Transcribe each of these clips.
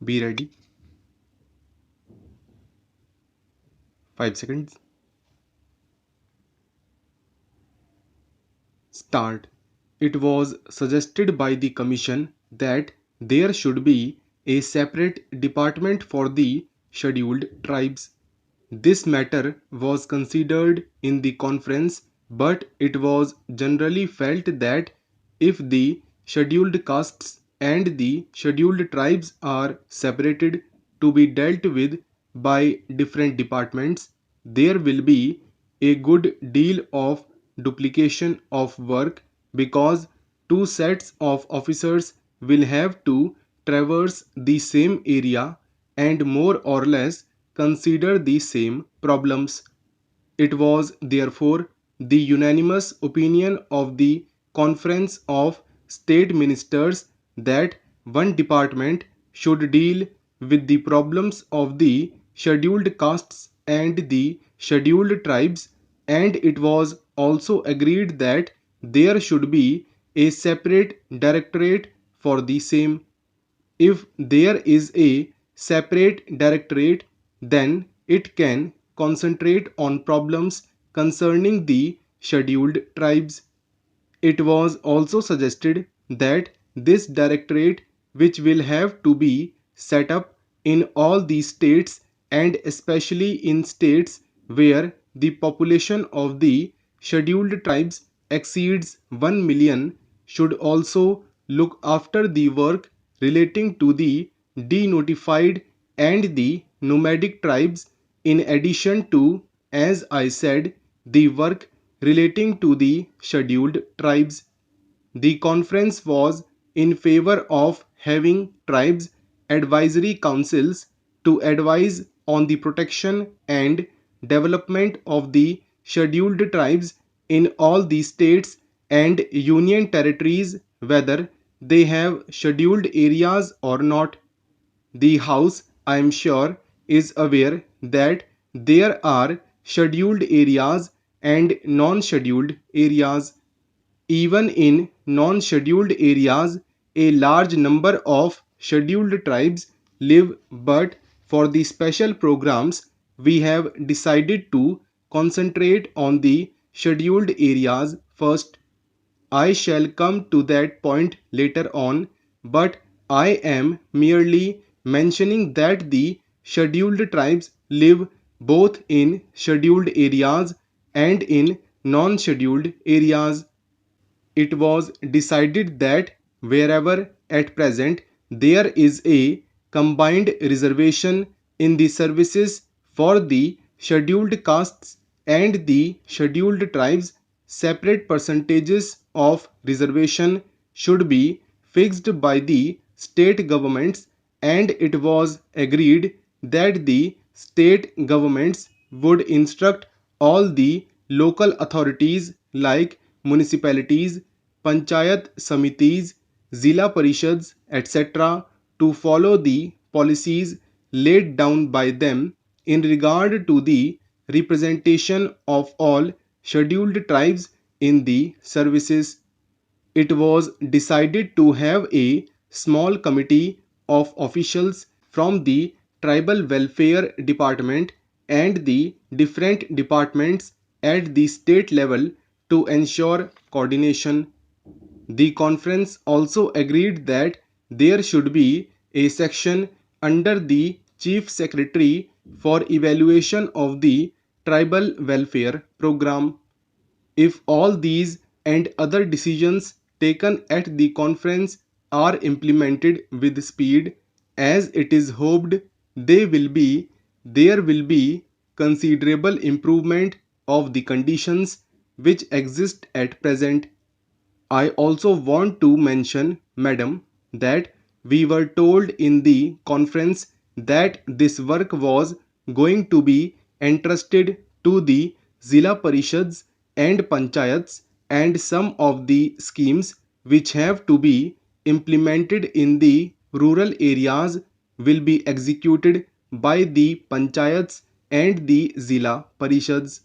Be ready. 5 seconds. Start. It was suggested by the Commission that there should be a separate department for the scheduled tribes. This matter was considered in the conference, but it was generally felt that if the scheduled castes and the scheduled tribes are separated to be dealt with by different departments, there will be a good deal of duplication of work because two sets of officers will have to traverse the same area and more or less consider the same problems. It was therefore the unanimous opinion of the Conference of State Ministers that one department should deal with the problems of the scheduled castes and the scheduled tribes, and it was also agreed that there should be a separate directorate for the same. If there is a separate directorate, then it can concentrate on problems concerning the scheduled tribes. It was also suggested that this directorate, which will have to be set up in all the states and especially in states where the population of the scheduled tribes exceeds 1 million, should also look after the work relating to the denotified and the nomadic tribes, in addition to, as I said, the work relating to the scheduled tribes. The conference was in favor of having tribes advisory councils to advise on the protection and development of the scheduled tribes in all the states and union territories, whether they have scheduled areas or not. The House, I am sure, is aware that there are scheduled areas and non scheduled areas. Even in non scheduled areas, a large number of scheduled tribes live, but for the special programs, we have decided to concentrate on the scheduled areas first. I shall come to that point later on, but I am merely mentioning that the scheduled tribes live both in scheduled areas and in non scheduled areas. It was decided that wherever at present there is a combined reservation in the services for the scheduled castes and the scheduled tribes, separate percentages of reservation should be fixed by the state governments, and it was agreed that the state governments would instruct all the local authorities like municipalities, panchayat samitis, zilla parishads, etc. to follow the policies laid down by them in regard to the representation of all scheduled tribes in the services. It was decided to have a small committee of officials from the Tribal Welfare Department and the different departments at the state level to ensure coordination. The conference also agreed that there should be a section under the Chief Secretary for evaluation of the tribal welfare program. If all these and other decisions taken at the conference are implemented with speed, as it is hoped they will be, there will be considerable improvement of the conditions which exist at present. I also want to mention, madam, that we were told in the conference that this work was going to be entrusted to the Zilla Parishads and Panchayats, and some of the schemes which have to be implemented in the rural areas will be executed by the Panchayats and the Zilla Parishads.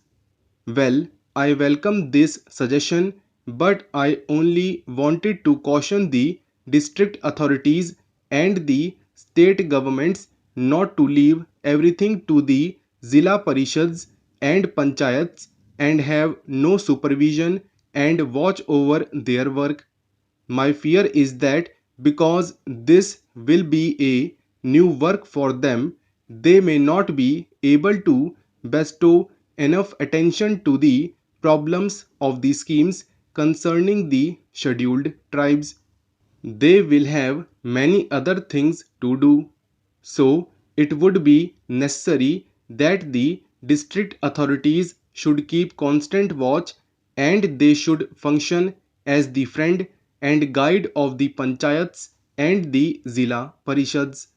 Well, I welcome this suggestion, but I only wanted to caution the district authorities and the state governments not to leave everything to the Zilla Parishads and Panchayats and have no supervision and watch over their work. My fear is that because this will be a new work for them, they may not be able to bestow enough attention to the problems of the schemes concerning the scheduled tribes. They will have many other things to do. So, it would be necessary that the district authorities should keep constant watch and they should function as the friend and guide of the panchayats and the Zilla Parishads.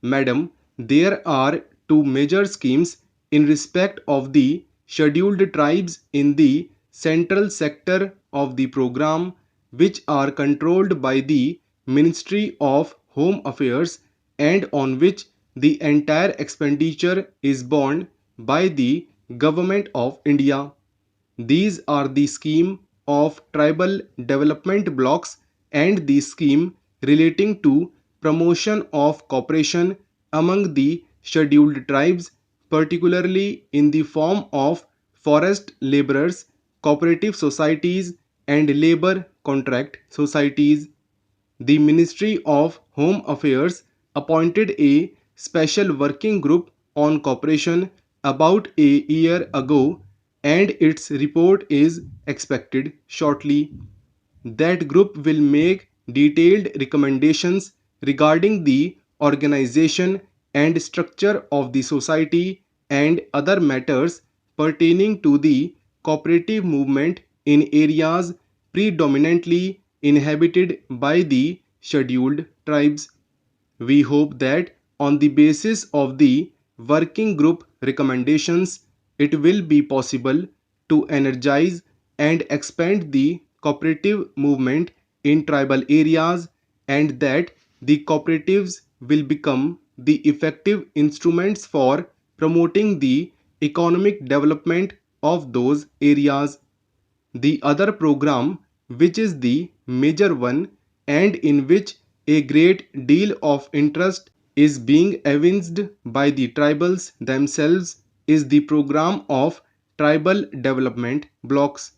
Madam, there are two major schemes in respect of the scheduled tribes in the central sector of the program, which are controlled by the Ministry of Home Affairs and on which the entire expenditure is borne by the Government of India. These are the scheme of tribal development blocks and the scheme relating to promotion of cooperation among the scheduled tribes, particularly in the form of forest laborers, cooperative societies, and labor contract societies. The Ministry of Home Affairs appointed a special working group on cooperation about a year ago and its report is expected shortly. That group will make detailed recommendations regarding the organization and structure of the society and other matters pertaining to the cooperative movement in areas predominantly inhabited by the scheduled tribes. We hope that on the basis of the working group recommendations, it will be possible to energize and expand the cooperative movement in tribal areas and that the cooperatives will become the effective instruments for promoting the economic development of those areas. The other program, which is the major one and in which a great deal of interest is being evinced by the tribals themselves, is the program of tribal development blocks.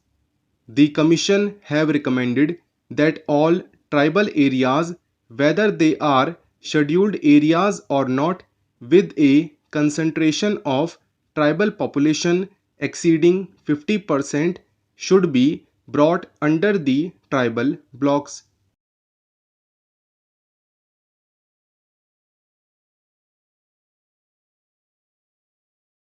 The Commission have recommended that all tribal areas, whether they are scheduled areas or not, with a concentration of tribal population exceeding 50% should be brought under the tribal blocks.